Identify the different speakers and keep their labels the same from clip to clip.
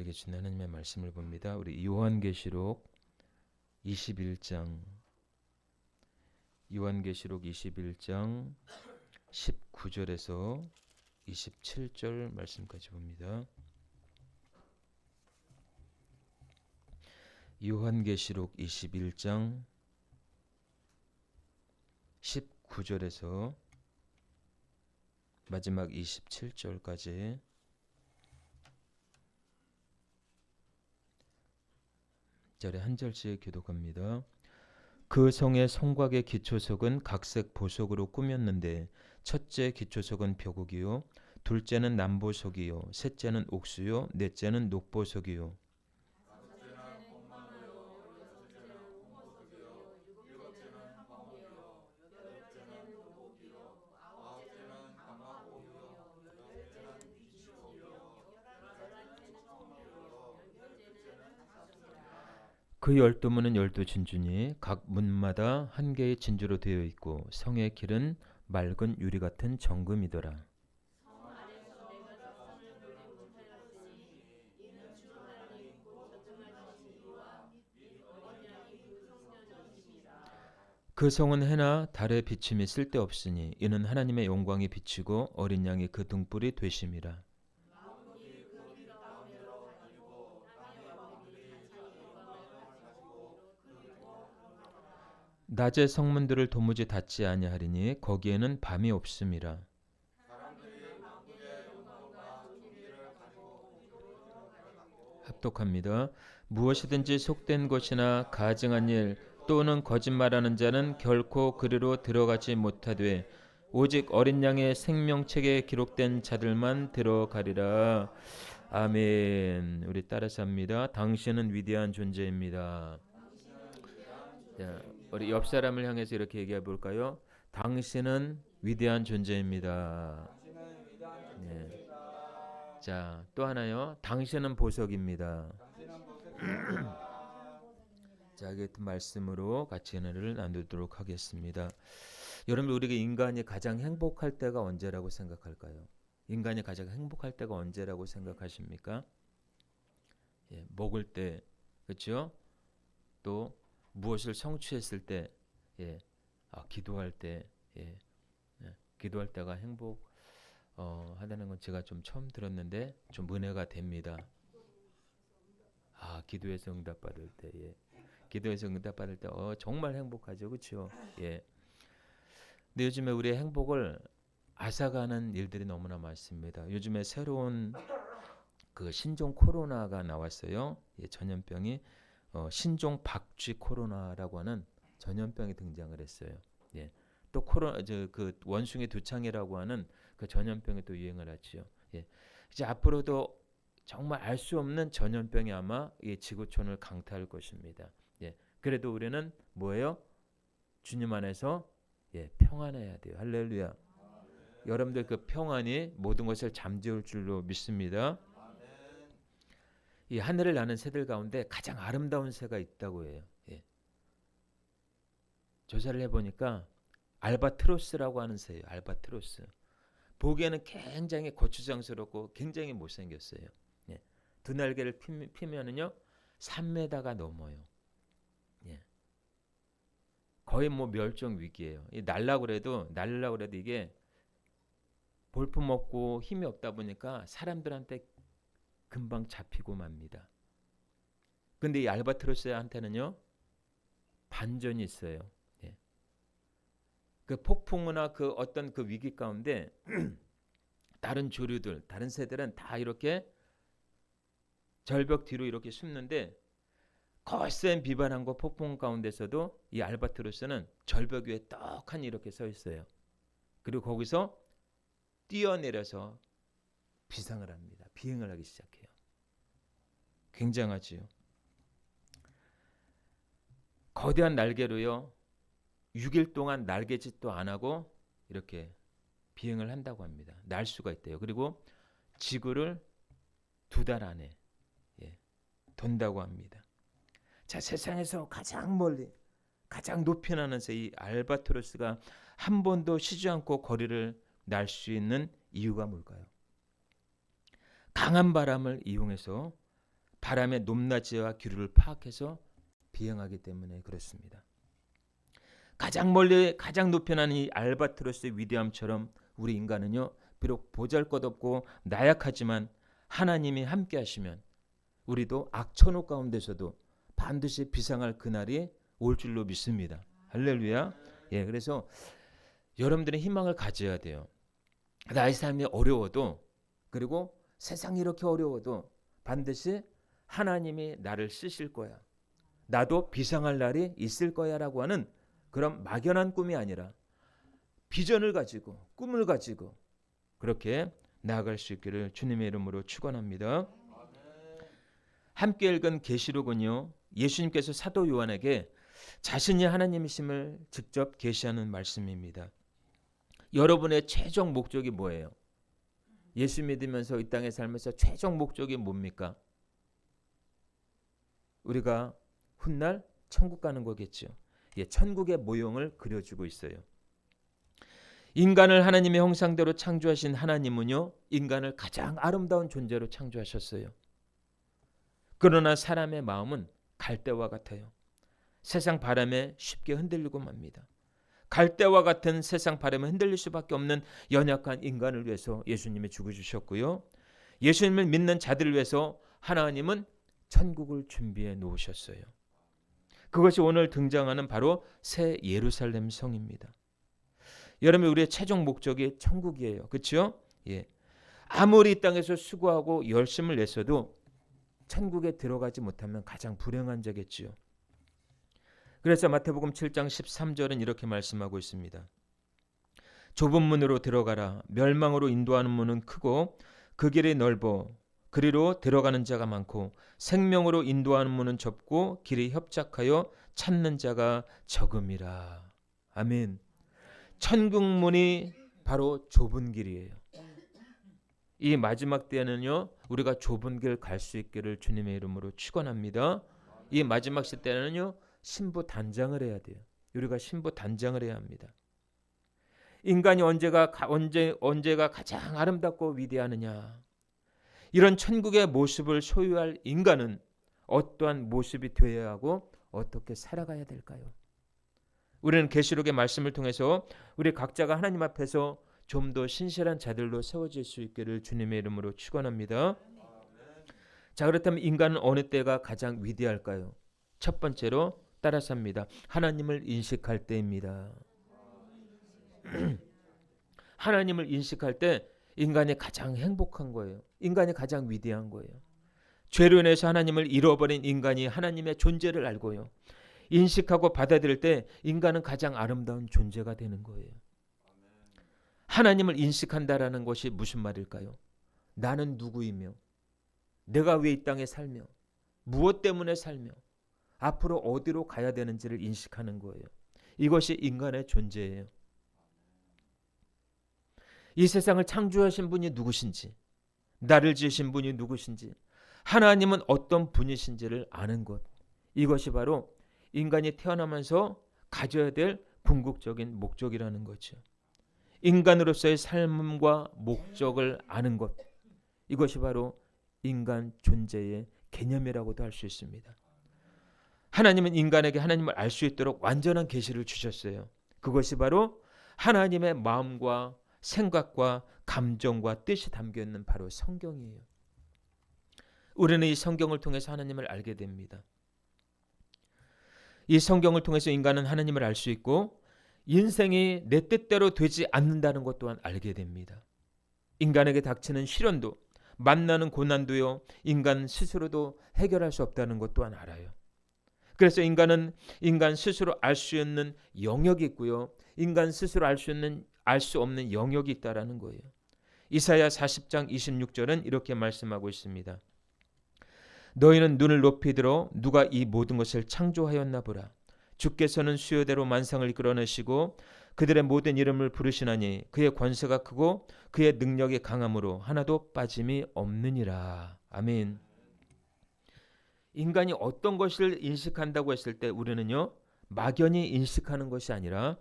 Speaker 1: 우리에게 주는 하나님의 말씀을 봅니다. 우리 요한계시록 21장 19절에서 27절 말씀까지 봅니다. 요한계시록 21장 19절에서 마지막 27절까지 절에 한 절씩 교독합니다. 그 성의 성곽의 기초석은 각색 보석으로 꾸몄는데 첫째 기초석은 벼곡이요 둘째는 남보석이요 셋째는 옥수요 넷째는 녹보석이요 그 12문은 12진주니 각 문마다 한 개의 진주로 되어 있고 성의 길은 맑은 유리 같은 정금이더라. 그 성은 해나 달의 비침이 쓸데없으니 이는 하나님의 영광이 비치고 어린 양이 그 등불이 되심이라. 낮에 성문들을 도무지 닫지 아니하리니 거기에는 밤이 없음이라. 합독합니다. 무엇이든지 속된 것이나 가증한 일 또는 거짓말하는 자는 결코 그리로 들어가지 못하되 오직 어린 양의 생명책에 기록된 자들만 들어가리라. 아멘. 우리 따라서 합니다. 당신은 위대한 존재입니다. 자, 우리 옆 사람을 향해서 이렇게 얘기해 볼까요? 당신은 위대한 존재입니다. 네. 자, 또 하나요. 당신은 보석입니다. 자, 이 같은 말씀으로 같이 은혜를 나누도록 하겠습니다. 여러분, 우리가 인간이 가장 행복할 때가 언제라고 생각할까요? 인간이 가장 행복할 때가 언제라고 생각하십니까? 예, 먹을 때, 그렇죠? 또 무엇을 성취했을 때, 예, 기도할 때, 예, 기도할 때가 행복 하다는 건 제가 좀 처음 들었는데 좀 은혜가 됩니다. 기도에서 응답받을 때, 예. 기도에서 응답받을 때 정말 행복하죠, 그렇죠? 예. 근데 요즘에 우리의 행복을 앗아가는 일들이 너무나 많습니다. 요즘에 새로운 그 신종 코로나가 나왔어요. 예, 전염병이 신종 박쥐 코로나라고 하는 전염병이 등장을 했어요. 예. 또 그 원숭이 두창이라고 하는 그 전염병이 또 유행을 하지요. 예. 이제 앞으로도 정말 알 수 없는 전염병이 아마 이 지구촌을 강타할 것입니다. 예. 그래도 우리는 뭐예요? 주님 안에서 평안해야 돼요. 할렐루야. 여러분들 그 평안이 모든 것을 잠재울 줄로 믿습니다. 이 하늘을 나는 새들 가운데 가장 아름다운 새가 있다고 해요. 예. 조사를 해보니까 알바트로스라고 하는 새예요. 알바트로스. 보기에는 굉장히 거추장스럽고 굉장히 못생겼어요. 예. 두 날개를 피면은요 3m가 넘어요. 예. 거의 뭐 멸종 위기예요. 날라고 그래도 이게 볼품 없고 힘이 없다 보니까 사람들한테 금방 잡히고 맙니다. 근데 이 알바트로스한테는요 반전이 있어요. 예. 그 폭풍이나 그 어떤 그 위기 가운데 다른 조류들, 다른 새들은 다 이렇게 절벽 뒤로 이렇게 숨는데 거센 비바람과 폭풍 가운데서도 이 알바트로스는 절벽 위에 떡하니 이렇게 서 있어요. 그리고 거기서 뛰어내려서 비상을 합니다. 비행을 하기 시작해요. 굉장하지요. 거대한 날개로요. 6일 동안 날개짓도 안 하고 이렇게 비행을 한다고 합니다. 날 수가 있대요. 그리고 지구를 2달 안에 돈다고 합니다. 자, 세상에서 가장 멀리 가장 높이 나는 새 이 알바트로스가 한 번도 쉬지 않고 거리를 날 수 있는 이유가 뭘까요? 강한 바람을 이용해서 바람의 높낮이와 기류를 파악해서 비행하기 때문에 그렇습니다. 가장 멀리 가장 높이 나는 이 알바트로스의 위대함처럼 우리 인간은요, 비록 보잘것없고 나약하지만 하나님이 함께 하시면 우리도 악천후 가운데서도 반드시 비상할 그날이 올 줄로 믿습니다. 할렐루야. 예, 그래서 여러분들의 희망을 가져야 돼요. 나의 삶이 어려워도, 그리고 세상이 이렇게 어려워도 반드시 하나님이 나를 쓰실 거야. 나도 비상할 날이 있을 거야 라고 하는 그런 막연한 꿈이 아니라 비전을 가지고, 꿈을 가지고 그렇게 나아갈 수 있기를 주님의 이름으로 축원합니다. 함께 읽은 계시록은요, 예수님께서 사도 요한에게 자신이 하나님이심을 직접 계시하는 말씀입니다. 여러분의 최종 목적이 뭐예요? 예수 믿으면서 이 땅에 살면서 최종 목적이 뭡니까? 우리가 훗날 천국 가는 거겠죠. 예, 천국의 모형을 그려주고 있어요. 인간을 하나님의 형상대로 창조하신 하나님은요, 인간을 가장 아름다운 존재로 창조하셨어요. 그러나 사람의 마음은 갈대와 같아요. 세상 바람에 쉽게 흔들리고 맙니다. 갈대와 같은 세상 바람에 흔들릴 수밖에 없는 연약한 인간을 위해서 예수님이 죽어주셨고요. 예수님을 믿는 자들을 위해서 하나님은 천국을 준비해 놓으셨어요. 그것이 오늘 등장하는 바로 새 예루살렘 성입니다. 여러분, 우리의 최종 목적이 천국이에요. 그렇죠? 예. 아무리 이 땅에서 수고하고 열심을 냈어도 천국에 들어가지 못하면 가장 불행한 자겠지요. 그래서 마태복음 7장 13절은 이렇게 말씀하고 있습니다. 좁은 문으로 들어가라. 멸망으로 인도하는 문은 크고 그 길이 넓어 그리로 들어가는 자가 많고 생명으로 인도하는 문은 좁고 길이 협착하여 찾는 자가 적음이라. 아멘. 천국 문이 바로 좁은 길이에요. 이 마지막 때는요, 우리가 좁은 길 갈 수 있기를 주님의 이름으로 축원합니다. 이 마지막 시대는요, 신부 단장을 해야 돼요. 우리가 신부 단장을 해야 합니다. 인간이 언제가 가장 아름답고 위대하느냐? 이런 천국의 모습을 소유할 인간은 어떠한 모습이 되어야 하고 어떻게 살아가야 될까요? 우리는 계시록의 말씀을 통해서 우리 각자가 하나님 앞에서 좀 더 신실한 자들로 세워질 수 있기를 주님의 이름으로 축원합니다. 자, 그렇다면 인간은 어느 때가 가장 위대할까요? 첫 번째로 따라서 합니다. 하나님을 인식할 때입니다. 하나님을 인식할 때 인간이 가장 행복한 거예요. 인간이 가장 위대한 거예요. 죄로 인해서 하나님을 잃어버린 인간이 하나님의 존재를 알고요, 인식하고 받아들일 때 인간은 가장 아름다운 존재가 되는 거예요. 하나님을 인식한다라는 것이 무슨 말일까요? 나는 누구이며 내가 왜 이 땅에 살며 무엇 때문에 살며 앞으로 어디로 가야 되는지를 인식하는 거예요. 이것이 인간의 존재예요. 이 세상을 창조하신 분이 누구신지, 나를 지으신 분이 누구신지, 하나님은 어떤 분이신지를 아는 것, 이것이 바로 인간이 태어나면서 가져야 될 궁극적인 목적이라는 거죠. 인간으로서의 삶과 목적을 아는 것, 이것이 바로 인간 존재의 개념이라고도 할 수 있습니다. 하나님은 인간에게 하나님을 알 수 있도록 완전한 계시를 주셨어요. 그것이 바로 하나님의 마음과 생각과 감정과 뜻이 담겨있는 바로 성경이에요. 우리는 이 성경을 통해서 하나님을 알게 됩니다. 이 성경을 통해서 인간은 하나님을 알 수 있고 인생이 내 뜻대로 되지 않는다는 것 또한 알게 됩니다. 인간에게 닥치는 시련도, 만나는 고난도요, 인간 스스로도 해결할 수 없다는 것 또한 알아요. 그래서 인간은 인간 스스로 알 수 있는 영역이 있고요, 인간 스스로 알 수 없는 영역이 있다라는 거예요. 이사야 40장 26절은 이렇게 말씀하고 있습니다. 너희는 눈을 높이 들어 누가 이 모든 것을 창조하였나 보라. 주께서는 수요대로 만상을 이끌어내시고 그들의 모든 이름을 부르시나니 그의 권세가 크고 그의 능력이 강함으로 하나도 빠짐이 없느니라. 아멘. 인간이 어떤 것을 인식한다고 했을 때 우리는요, 막연히 인식하는 것이 아니라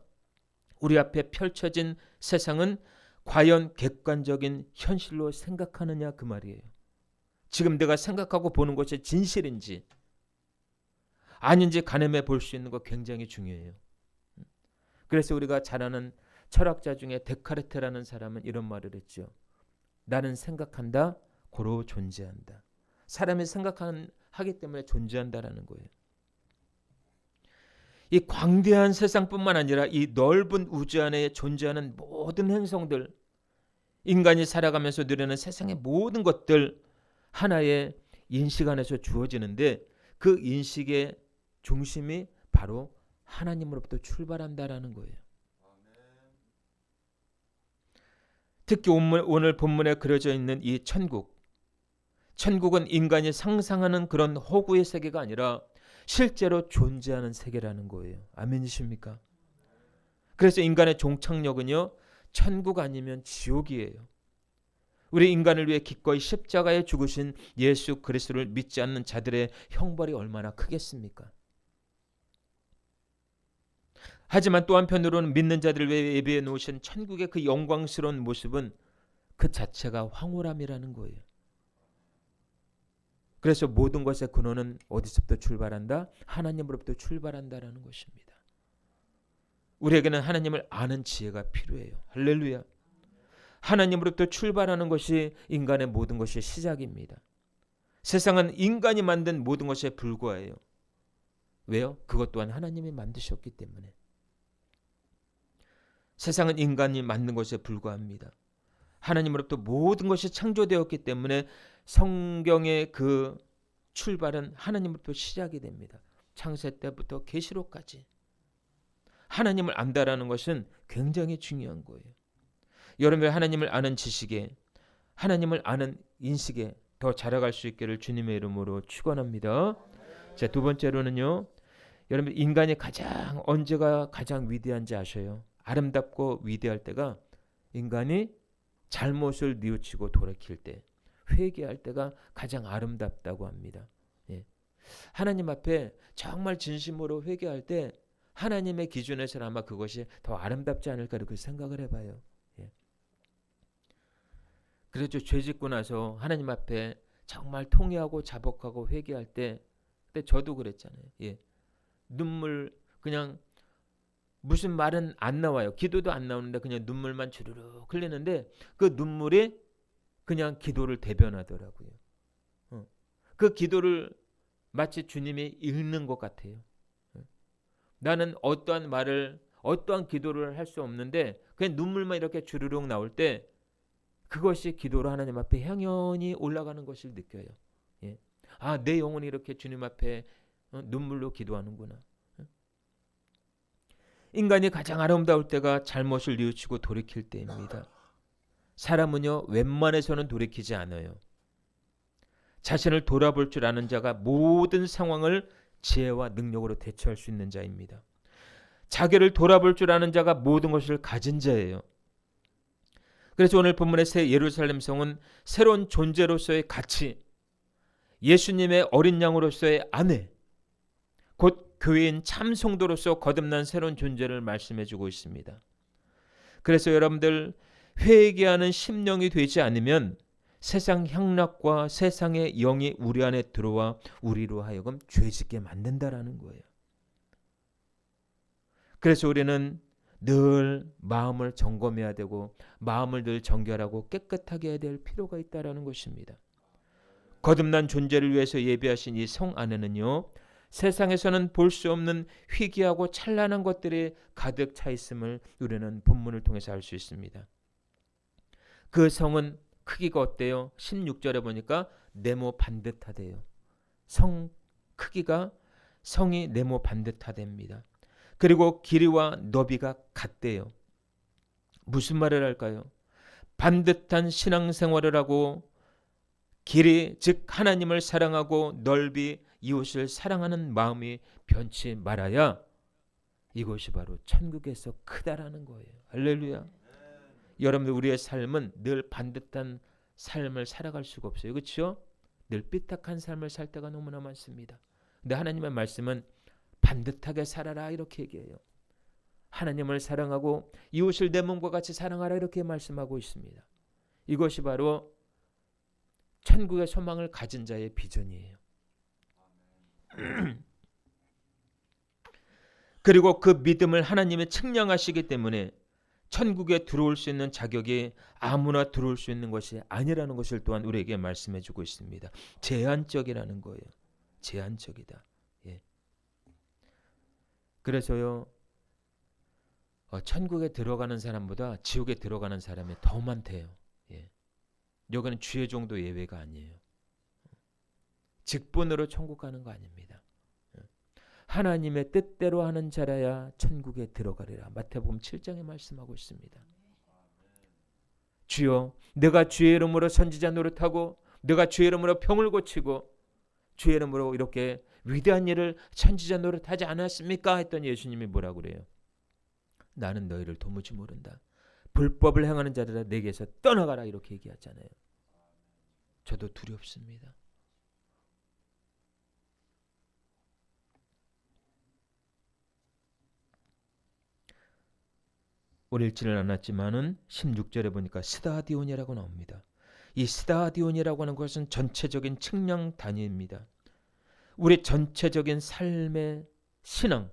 Speaker 1: 우리 앞에 펼쳐진 세상은 과연 객관적인 현실로 생각하느냐 그 말이에요. 지금 내가 생각하고 보는 것이 진실인지 아닌지 가늠해 볼 수 있는 거 굉장히 중요해요. 그래서 우리가 잘 아는 철학자 중에 데카르트라는 사람은 이런 말을 했죠. 나는 생각한다, 고로 존재한다. 사람이 생각하기 때문에 존재한다라는 거예요. 이 광대한 세상뿐만 아니라 이 넓은 우주 안에 존재하는 모든 행성들, 인간이 살아가면서 누리는 세상의 모든 것들 하나의 인식 안에서 주어지는데 그 인식의 중심이 바로 하나님으로부터 출발한다라는 거예요. 특히 오늘 본문에 그려져 있는 이 천국은 인간이 상상하는 그런 허구의 세계가 아니라 실제로 존재하는 세계라는 거예요. 아멘이십니까? 그래서 인간의 종착역은요, 천국 아니면 지옥이에요. 우리 인간을 위해 기꺼이 십자가에 죽으신 예수 그리스도를 믿지 않는 자들의 형벌이 얼마나 크겠습니까? 하지만 또 한편으로는 믿는 자들을 위해 예비해 놓으신 천국의 그 영광스러운 모습은 그 자체가 황홀함이라는 거예요. 그래서 모든 것의 근원은 어디서부터 출발한다? 하나님으로부터 출발한다라는 것입니다. 우리에게는 하나님을 아는 지혜가 필요해요. 할렐루야. 하나님으로부터 출발하는 것이 인간의 모든 것의 시작입니다. 세상은 인간이 만든 모든 것에 불과해요. 왜요? 그것 또한 하나님이 만드셨기 때문에. 세상은 인간이 만든 것에 불과합니다. 하나님으로부터 모든 것이 창조되었기 때문에 성경의 그 출발은 하나님으로부터 시작이 됩니다. 창세 때부터 계시록까지. 하나님을 안다라는 것은 굉장히 중요한 거예요. 여러분이 하나님을 아는 지식에, 하나님을 아는 인식에 더 자라갈 수 있기를 주님의 이름으로 축원합니다. 자, 두 번째로는요. 여러분 인간이 언제가 가장 위대한지 아셔요? 아름답고 위대할 때가 인간이 잘못을 뉘우치고 돌이킬 때, 회개할 때가 가장 아름답다고 합니다. 예. 하나님 앞에 정말 진심으로 회개할 때 하나님의 기준에서는 아마 그것이 더 아름답지 않을까 이렇게 생각을 해봐요. 예. 그래서 죄 짓고 나서 하나님 앞에 정말 통회하고 자복하고 회개할 때, 그때 저도 그랬잖아요. 예. 눈물 그냥 무슨 말은 안 나와요. 기도도 안 나오는데 그냥 눈물만 주르륵 흘리는데 그 눈물이 그냥 기도를 대변하더라고요. 그 기도를 마치 주님이 읽는 것 같아요. 나는 어떠한 말을, 어떠한 기도를 할 수 없는데 그냥 눈물만 이렇게 주르륵 나올 때 그것이 기도로 하나님 앞에 향연히 올라가는 것을 느껴요. 예. 아, 내 영혼이 이렇게 주님 앞에 눈물로 기도하는구나. 인간이 가장 아름다울 때가 잘못을 뉘우치고 돌이킬 때입니다. 사람은요, 웬만해서는 돌이키지 않아요. 자신을 돌아볼 줄 아는 자가 모든 상황을 지혜와 능력으로 대처할 수 있는 자입니다. 자기를 돌아볼 줄 아는 자가 모든 것을 가진 자예요. 그래서 오늘 본문의 새 예루살렘 성은 새로운 존재로서의 가치, 예수님의 어린 양으로서의 아내, 곧 교회인 참 성도로서 거듭난 새로운 존재를 말씀해주고 있습니다. 그래서 여러분들 회개하는 심령이 되지 않으면 세상 향락과 세상의 영이 우리 안에 들어와 우리로 하여금 죄짓게 만든다라는 거예요. 그래서 우리는 늘 마음을 점검해야 되고 마음을 늘 정결하고 깨끗하게 해야 될 필요가 있다라는 것입니다. 거듭난 존재를 위해서 예비하신 이 성 안에는요, 세상에서는 볼 수 없는 희귀하고 찬란한 것들이 가득 차 있음을 우리는 본문을 통해서 알 수 있습니다. 그 성은 크기가 어때요? 16절에 보니까 네모 반듯하대요. 성 크기가 성이 네모 반듯하답니다. 그리고 길이와 너비가 같대요. 무슨 말을 할까요? 반듯한 신앙생활을 하고 길이 즉 하나님을 사랑하고 넓이 이웃을 사랑하는 마음이 변치 말아야 이것이 바로 천국에서 크다라는 거예요. 할렐루야. 여러분들 우리의 삶은 늘 반듯한 삶을 살아갈 수가 없어요. 그렇죠? 늘 삐딱한 삶을 살 때가 너무나 많습니다. 근데 하나님의 말씀은 반듯하게 살아라 이렇게 얘기해요. 하나님을 사랑하고 이웃을 내 몸과 같이 사랑하라 이렇게 말씀하고 있습니다. 이것이 바로 천국의 소망을 가진 자의 비전이에요. 그리고 그 믿음을 하나님이 측량하시기 때문에 천국에 들어올 수 있는 자격이 아무나 들어올 수 있는 것이 아니라는 것을 또한 우리에게 말씀해 주고 있습니다. 제한적이라는 거예요. 제한적이다. 예. 그래서요, 천국에 들어가는 사람보다 지옥에 들어가는 사람이 더 많대요. 예. 여기는 주의 정도 예외가 아니에요. 직분으로 천국 가는 거 아닙니다. 하나님의 뜻대로 하는 자라야 천국에 들어가리라. 마태복음 7장에 말씀하고 있습니다. 주여, 내가 주의 이름으로 선지자 노릇하고 내가 주의 이름으로 병을 고치고 주의 이름으로 이렇게 위대한 일을 선지자 노릇하지 않았습니까? 했더니 예수님이 뭐라고 그래요? 나는 너희를 도무지 모른다. 불법을 행하는 자들아 내게서 떠나가라. 이렇게 얘기하잖아요. 저도 두렵습니다. 오늘 읽지는 않았지만은 16절에 보니까 스다디온이라고 나옵니다. 이 스다디온이라고 하는 것은 전체적인 측량 단위입니다. 우리 전체적인 삶의 신앙,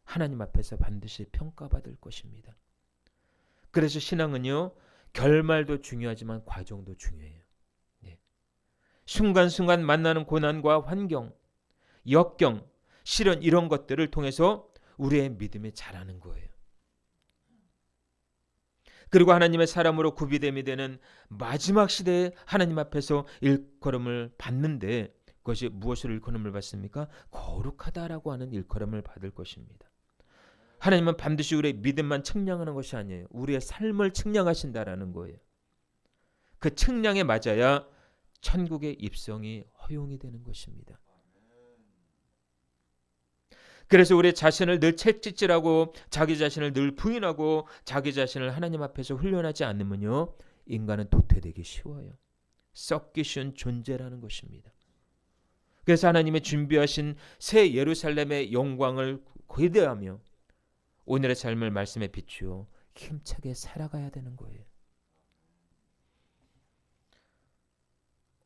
Speaker 1: 하나님 앞에서 반드시 평가받을 것입니다. 그래서 신앙은요, 결말도 중요하지만 과정도 중요해요. 네. 순간순간 만나는 고난과 환경, 역경, 실현 이런 것들을 통해서 우리의 믿음이 자라는 거예요. 그리고 하나님의 사람으로 구비됨이 되는 마지막 시대에 하나님 앞에서 일컬음을 받는데 그것이 무엇을 일컬음을 받습니까? 거룩하다라고 하는 일컬음을 받을 것입니다. 하나님은 반드시 우리의 믿음만 측량하는 것이 아니에요. 우리의 삶을 측량하신다라는 거예요. 그 측량에 맞아야 천국의 입성이 허용이 되는 것입니다. 그래서 우리 자신을 늘 채찍질하고 자기 자신을 늘 부인하고 자기 자신을 하나님 앞에서 훈련하지 않으면요, 인간은 도태되기 쉬워요. 썩기 쉬운 존재라는 것입니다. 그래서 하나님의 준비하신 새 예루살렘의 영광을 고대하며 오늘의 삶을 말씀에 비추어 힘차게 살아가야 되는 거예요.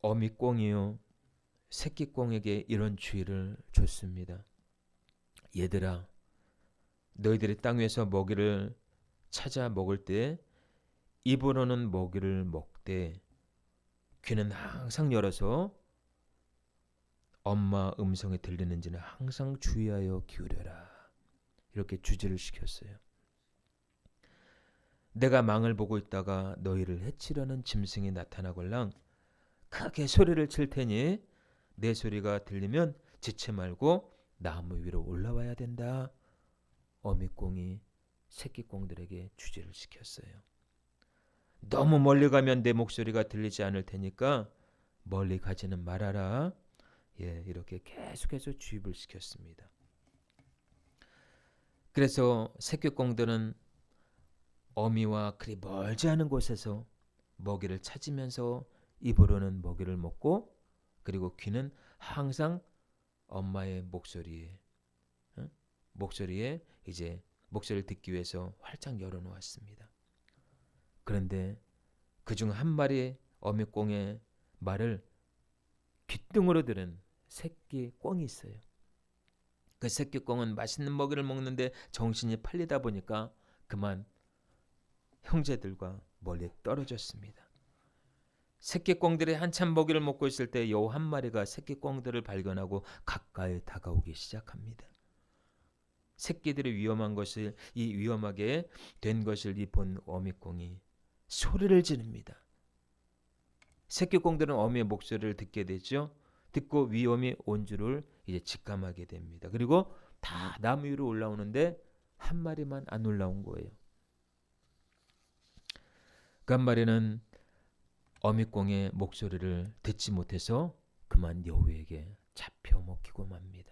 Speaker 1: 어미꽁이요, 새끼꽁에게 이런 주의를 줬습니다. 얘들아, 너희들이 땅 위에서 먹이를 찾아 먹을 때 입으로는 먹이를 먹되 귀는 항상 열어서 엄마 음성이 들리는지는 항상 주의하여 기울여라. 이렇게 주지를 시켰어요. 내가 망을 보고 있다가 너희를 해치려는 짐승이 나타나걸랑 크게 소리를 칠 테니 내 소리가 들리면 지체 말고 나무 위로 올라와야 된다. 어미꽁이 새끼꽁들에게 주지를 시켰어요. 너무 멀리 가면 내 목소리가 들리지 않을 테니까 멀리 가지는 말아라. 예, 이렇게 계속해서 주입을 시켰습니다. 그래서 새끼꽁들은 어미와 그리 멀지 않은 곳에서 먹이를 찾으면서 입으로는 먹이를 먹고 그리고 귀는 항상 엄마의 목소리에 이제 목소리를 듣기 위해서 활짝 열어놓았습니다. 그런데 그중 한 마리 어미꽁의 말을 귓등으로 들은 새끼 꿩이 있어요. 그 새끼 꿩은 맛있는 먹이를 먹는데 정신이 팔리다 보니까 그만 형제들과 멀리 떨어졌습니다. 새끼 꿩들이 한참 먹이를 먹고 있을 때 여우 한 마리가 새끼 꿩들을 발견하고 가까이 다가오기 시작합니다. 새끼들이 위험하게 된 것을 본 어미꽁이 소리를 지릅니다. 새끼 꿩들은 어미의 목소리를 듣게 되죠. 듣고 위험이 온 줄을 이제 직감하게 됩니다. 그리고 다 나무 위로 올라오는데 한 마리만 안 올라온 거예요. 그 한 마리는 어미꽁의 목소리를 듣지 못해서 그만 여우에게 잡혀 먹히고 맙니다.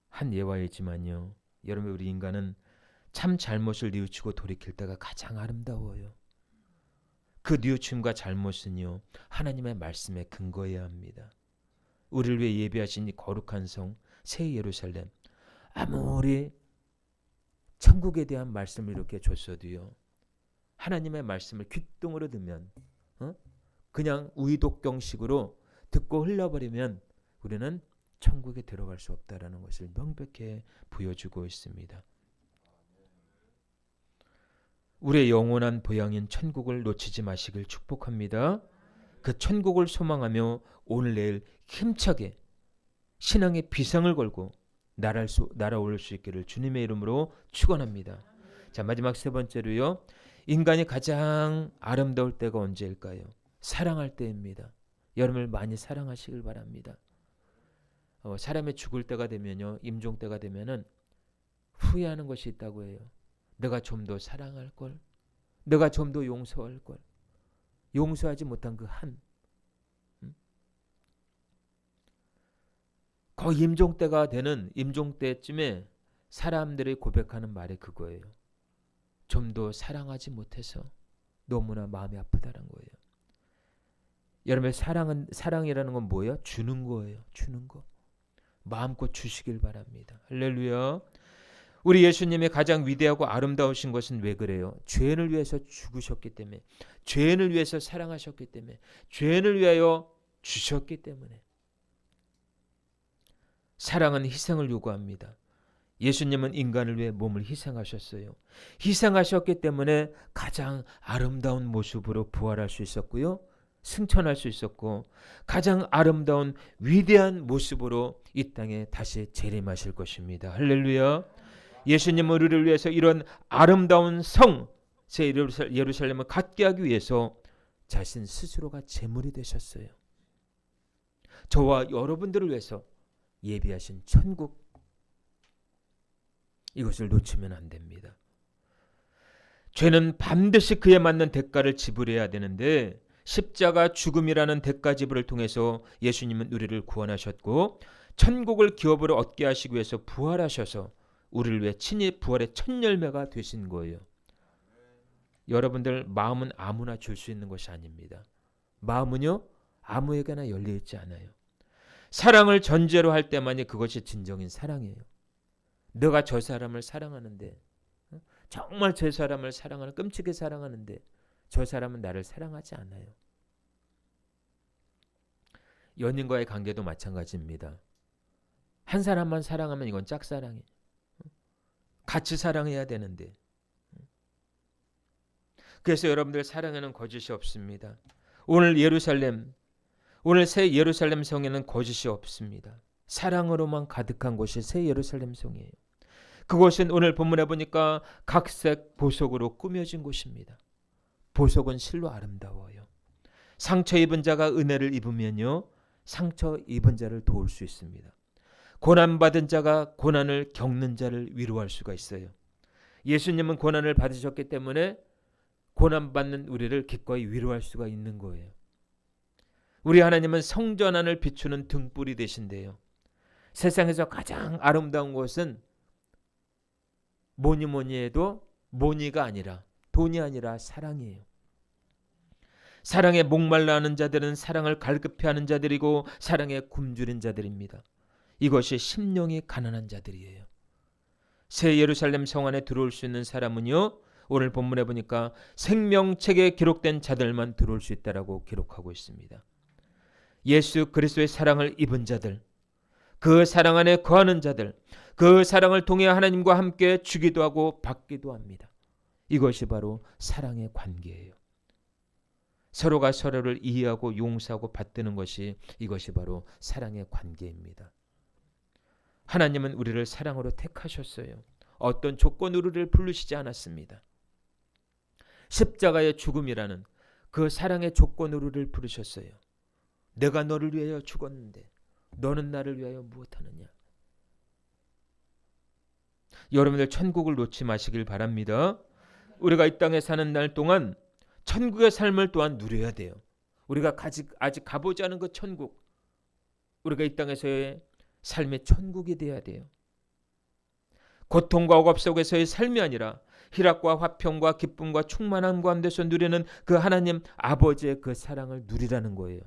Speaker 1: 한 예화이지만요, 여러분, 우리 인간은 참 잘못을 뉘우치고 돌이킬 때가 가장 아름다워요. 그 뉘우침과 잘못은요, 하나님의 말씀에 근거해야 합니다. 우리를 위해 예비하신 이 거룩한 성 새 예루살렘, 아무리 천국에 대한 말씀을 이렇게 줬어도요, 하나님의 말씀을 귓등으로 듣면 그냥 우이독경식으로 듣고 흘려버리면 우리는 천국에 들어갈 수 없다라는 것을 명백히 보여주고 있습니다. 우리의 영원한 보양인 천국을 놓치지 마시길 축복합니다. 그 천국을 소망하며 오늘 내일 힘차게 신앙의 비상을 걸고 날아올 수 있기를 주님의 이름으로 축원합니다. 자, 마지막 세 번째로요. 인간이 가장 아름다울 때가 언제일까요? 사랑할 때입니다. 여러분을 많이 사랑하시길 바랍니다. 사람이 죽을 때가 되면요, 임종 때가 되면은 후회하는 것이 있다고 해요. 내가 좀 더 사랑할 걸, 내가 좀 더 용서할 걸, 용서하지 못한 그 거의 임종 때가 되는 임종 때쯤에 사람들이 고백하는 말이 그거예요. 좀 더 사랑하지 못해서 너무나 마음이 아프다는 거예요. 여러분의 사랑이라는 건 뭐예요? 주는 거예요. 주는 거. 마음껏 주시길 바랍니다. 할렐루야. 우리 예수님이 가장 위대하고 아름다우신 것은 왜 그래요? 죄인을 위해서 죽으셨기 때문에, 죄인을 위해서 사랑하셨기 때문에, 죄인을 위하여 주셨기 때문에. 사랑은 희생을 요구합니다. 예수님은 인간을 위해 몸을 희생하셨어요. 희생하셨기 때문에 가장 아름다운 모습으로 부활할 수 있었고요. 승천할 수 있었고 가장 아름다운 위대한 모습으로 이 땅에 다시 재림하실 것입니다. 할렐루야. 예수님은 우리를 위해서 이런 아름다운 성 새 예루살렘을 갖게 하기 위해서 자신 스스로가 제물이 되셨어요. 저와 여러분들을 위해서 예비하신 천국, 이것을 놓치면 안 됩니다. 죄는 반드시 그에 맞는 대가를 지불해야 되는데 십자가 죽음이라는 대가 지불을 통해서 예수님은 우리를 구원하셨고 천국을 기업으로 얻게 하시기 위해서 부활하셔서 우리를 위해 친히 부활의 첫 열매가 되신 거예요. 여러분들 마음은 아무나 줄 수 있는 것이 아닙니다. 마음은요 아무에게나 열려있지 않아요. 사랑을 전제로 할 때만이 그것이 진정인 사랑이에요. 내가 저 사람을 사랑하는데, 정말 저 사람을 사랑하는, 끔찍하게 사랑하는데 저 사람은 나를 사랑하지 않아요. 연인과의 관계도 마찬가지입니다. 한 사람만 사랑하면 이건 짝사랑이에요. 같이 사랑해야 되는데. 그래서 여러분들 사랑에는 거짓이 없습니다. 오늘 새 예루살렘 성에는 거짓이 없습니다. 사랑으로만 가득한 곳이 새 예루살렘 성이에요. 그곳은 오늘 본문에 보니까 각색 보석으로 꾸며진 곳입니다. 보석은 실로 아름다워요. 상처 입은 자가 은혜를 입으면요 상처 입은 자를 도울 수 있습니다. 고난받은 자가 고난을 겪는 자를 위로할 수가 있어요. 예수님은 고난을 받으셨기 때문에 고난받는 우리를 기꺼이 위로할 수가 있는 거예요. 우리 하나님은 성전 안을 비추는 등불이 되신대요. 세상에서 가장 아름다운 것은 뭐니 해도 뭐니가 아니라, 돈이 아니라 사랑이에요. 사랑에 목말라 하는 자들은 사랑을 갈급해하는 자들이고 사랑에 굶주린 자들입니다. 이것이 심령이 가난한 자들이에요. 새 예루살렘 성 안에 들어올 수 있는 사람은요 오늘 본문에 보니까 생명책에 기록된 자들만 들어올 수 있다라고 기록하고 있습니다. 예수 그리스도의 사랑을 입은 자들, 그 사랑 안에 거하는 자들, 그 사랑을 통해 하나님과 함께 주기도 하고 받기도 합니다. 이것이 바로 사랑의 관계예요. 서로가 서로를 이해하고 용서하고 받드는 것이, 이것이 바로 사랑의 관계입니다. 하나님은 우리를 사랑으로 택하셨어요. 어떤 조건으로 우리를 부르시지 않았습니다. 십자가의 죽음이라는 그 사랑의 조건으로 우리를 부르셨어요. 내가 너를 위하여 죽었는데 너는 나를 위하여 무엇하느냐. 여러분들 천국을 놓지 마시길 바랍니다. 우리가 이 땅에 사는 날 동안 천국의 삶을 또한 누려야 돼요. 우리가 아직 가보지 않은 그 천국, 우리가 이 땅에서의 삶의 천국이 돼야 돼요. 고통과 억압 속에서의 삶이 아니라 희락과 화평과 기쁨과 충만함 가운데서 누리는 그 하나님 아버지의 그 사랑을 누리라는 거예요.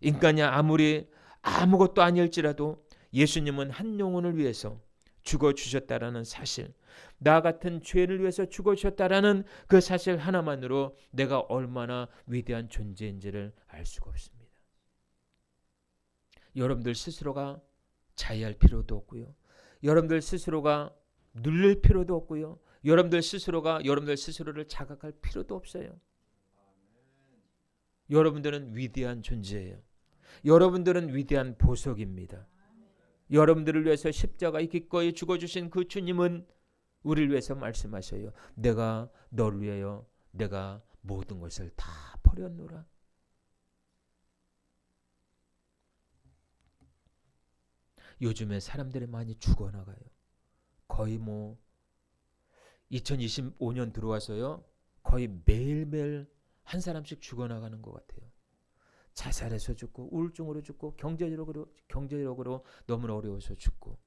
Speaker 1: 인간이 아무리 아무것도 아닐지라도 예수님은 한 영혼을 위해서 죽어주셨다라는 사실, 나 같은 죄를 위해서 죽어주셨다라는 그 사실 하나만으로 내가 얼마나 위대한 존재인지를 알 수가 없습니다. 여러분들 스스로가 자의할 필요도 없고요. 여러분들 스스로가 누릴 필요도 없고요. 여러분들 스스로가 여러분들 스스로를 자각할 필요도 없어요. 여러분들은 위대한 존재예요. 여러분들은 위대한 보석입니다. 여러분들을 위해서 십자가에 기꺼이 죽어주신 그 주님은 우리를 위해서 말씀하셔요. 내가 너를 위하여 내가 모든 것을 다 버렸노라. 요즘에 사람들이 많이 죽어나가요. 거의 2025년 들어와서요. 거의 매일매일 한 사람씩 죽어나가는 것 같아요. 자살해서 죽고 우울증으로 죽고 경제력으로 너무 어려워서 죽고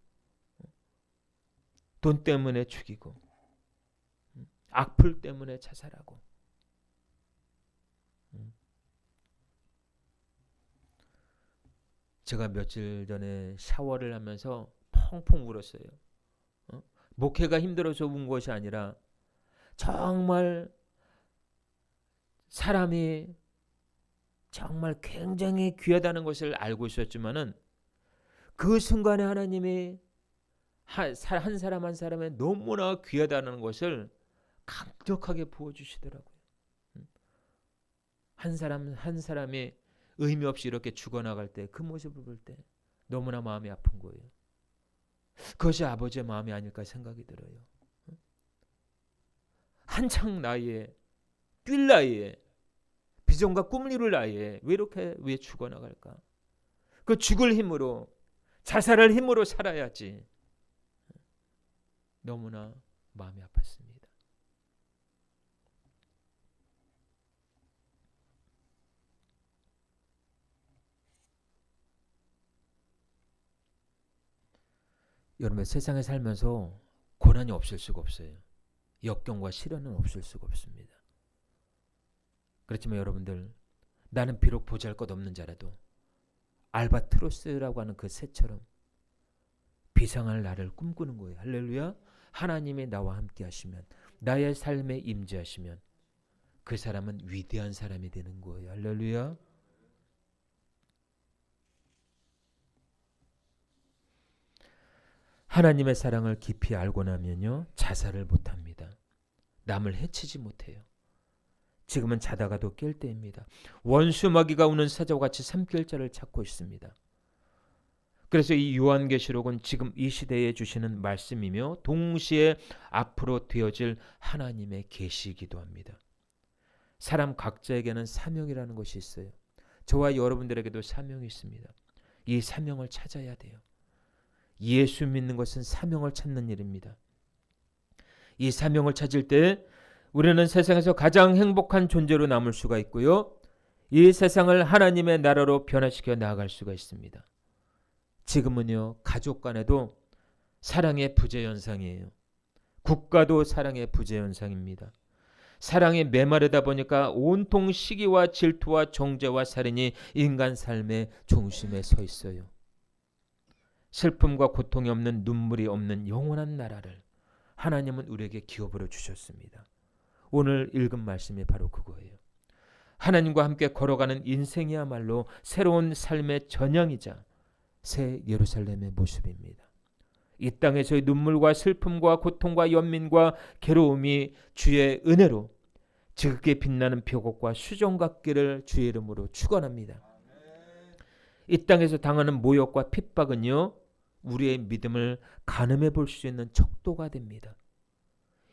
Speaker 1: 돈 때문에 죽이고 악플 때문에 자살하고 제가 며칠 전에 샤워를 하면서 펑펑 울었어요. 목회가 힘들어서 운 것이 아니라 정말 사람이 정말 굉장히 귀하다는 것을 알고 있었지만은 그 순간에 하나님이 한 사람 한 사람의 너무나 귀하다는 것을 강력하게 부어주시더라고요. 한 사람이 의미 없이 이렇게 죽어나갈 때 그 모습을 볼 때 너무나 마음이 아픈 거예요. 그것이 아버지의 마음이 아닐까 생각이 들어요. 한창 나이에 뛸 나이에 비전과 꿈을 이룰 나이에 왜 죽어나갈까? 그 죽을 힘으로 자살할 힘으로 살아야지. 너무나 마음이 아팠습니다. 여러분 세상에 살면서 고난이 없을 수가 없어요. 역경과 시련은 없을 수가 없습니다. 그렇지만 여러분들 나는 비록 보잘것없는 자라도 알바트로스라고 하는 그 새처럼 비상할 날을 꿈꾸는 거예요. 할렐루야. 하나님이 나와 함께 하시면 나의 삶에 임재하시면 그 사람은 위대한 사람이 되는 거예요. 할렐루야. 하나님의 사랑을 깊이 알고 나면요 자살을 못합니다. 남을 해치지 못해요. 지금은 자다가도 깰 때입니다. 원수 마귀가 우는 사자와같이 삼킬 자를 찾고 있습니다. 그래서 이 요한계시록은 지금 이 시대에 주시는 말씀이며 동시에 앞으로 되어질 하나님의 계시이기도 합니다. 사람 각자에게는 사명이라는 것이 있어요. 저와 여러분들에게도 사명이 있습니다. 이 사명을 찾아야 돼요. 예수 믿는 것은 사명을 찾는 일입니다. 이 사명을 찾을 때 우리는 세상에서 가장 행복한 존재로 남을 수가 있고요. 이 세상을 하나님의 나라로 변화시켜 나아갈 수가 있습니다. 지금은요 가족 간에도 사랑의 부재현상이에요. 국가도 사랑의 부재현상입니다. 사랑에 메마르다 보니까 온통 시기와 질투와 정죄와 살인이 인간 삶의 중심에 서 있어요. 슬픔과 고통이 없는 눈물이 없는 영원한 나라를 하나님은 우리에게 기업으로 주셨습니다. 오늘 읽은 말씀이 바로 그거예요. 하나님과 함께 걸어가는 인생이야말로 새로운 삶의 전향이자 새 예루살렘의 모습입니다. 이 땅에서의 눈물과 슬픔과 고통과 연민과 괴로움이 주의 은혜로 지극게 빛나는 벽옥과 수정 같기를 주의 이름으로 축원합니다. 이 땅에서 당하는 모욕과 핍박은요 우리의 믿음을 가늠해 볼 수 있는 척도가 됩니다.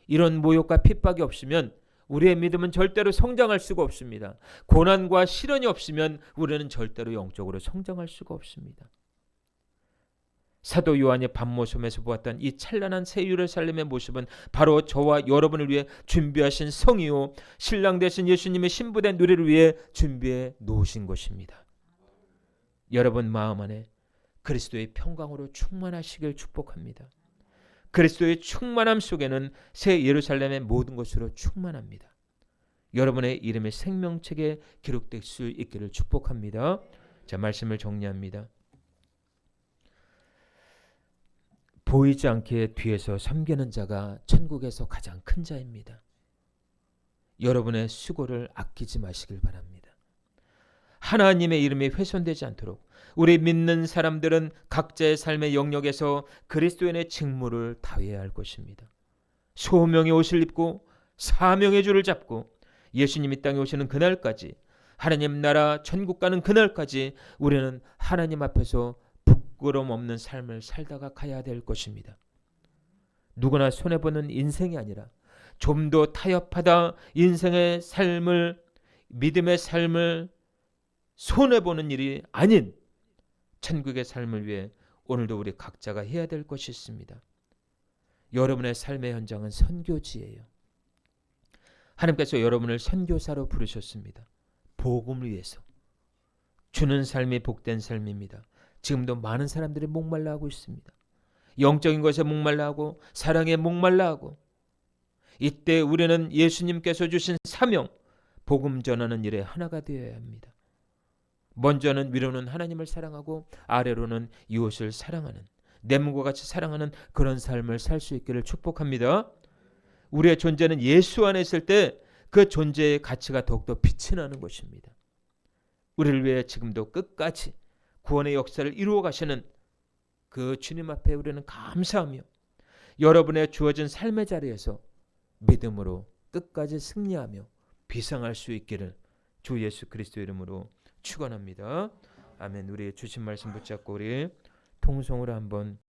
Speaker 1: 이런 모욕과 핍박이 없으면 우리의 믿음은 절대로 성장할 수가 없습니다. 고난과 시련이 없으면 우리는 절대로 영적으로 성장할 수가 없습니다. 사도 요한이 밤모섬에서 보았던 이 찬란한 새 예루살렘의 모습은 바로 저와 여러분을 위해 준비하신 성이요 신랑 되신 예수님의 신부된 누리를 위해 준비해 놓으신 것입니다. 여러분 마음 안에 그리스도의 평강으로 충만하시길 축복합니다. 그리스도의 충만함 속에는 새 예루살렘의 모든 것으로 충만합니다. 여러분의 이름이 생명책에 기록될 수 있기를 축복합니다. 자, 말씀을 정리합니다. 보이지 않게 뒤에서 섬기는 자가 천국에서 가장 큰 자입니다. 여러분의 수고를 아끼지 마시길 바랍니다. 하나님의 이름이 훼손되지 않도록 우리 믿는 사람들은 각자의 삶의 영역에서 그리스도인의 직무를 다해야 할 것입니다. 소명의 옷을 입고 사명의 줄을 잡고 예수님이 땅에 오시는 그날까지, 하나님 나라 천국 가는 그날까지 우리는 하나님 앞에서 부끄러움 없는 삶을 살다가 가야 될 것입니다. 누구나 손해보는 인생이 아니라 좀 더 타협하다 인생의 삶을, 믿음의 삶을 손해보는 일이 아닌 천국의 삶을 위해 오늘도 우리 각자가 해야 될 것이 있습니다. 여러분의 삶의 현장은 선교지예요. 하나님께서 여러분을 선교사로 부르셨습니다. 복음을 위해서. 주는 삶이 복된 삶입니다. 지금도 많은 사람들이 목말라 하고 있습니다. 영적인 것에 목말라 하고 사랑에 목말라 하고, 이때 우리는 예수님께서 주신 사명, 복음 전하는 일에 하나가 되어야 합니다. 먼저는 위로는 하나님을 사랑하고 아래로는 이웃을 사랑하는, 내 몸과 같이 사랑하는 그런 삶을 살 수 있기를 축복합니다. 우리의 존재는 예수 안에 있을 때 그 존재의 가치가 더욱더 빛이 나는 것입니다. 우리를 위해 지금도 끝까지 구원의 역사를 이루어 가시는 그 주님 앞에 우리는 감사하며 여러분의 주어진 삶의 자리에서 믿음으로 끝까지 승리하며 비상할 수 있기를 주 예수 그리스도 이름으로 축원합니다. 아멘. 우리 주신 말씀 붙잡고 우리 통성으로 한번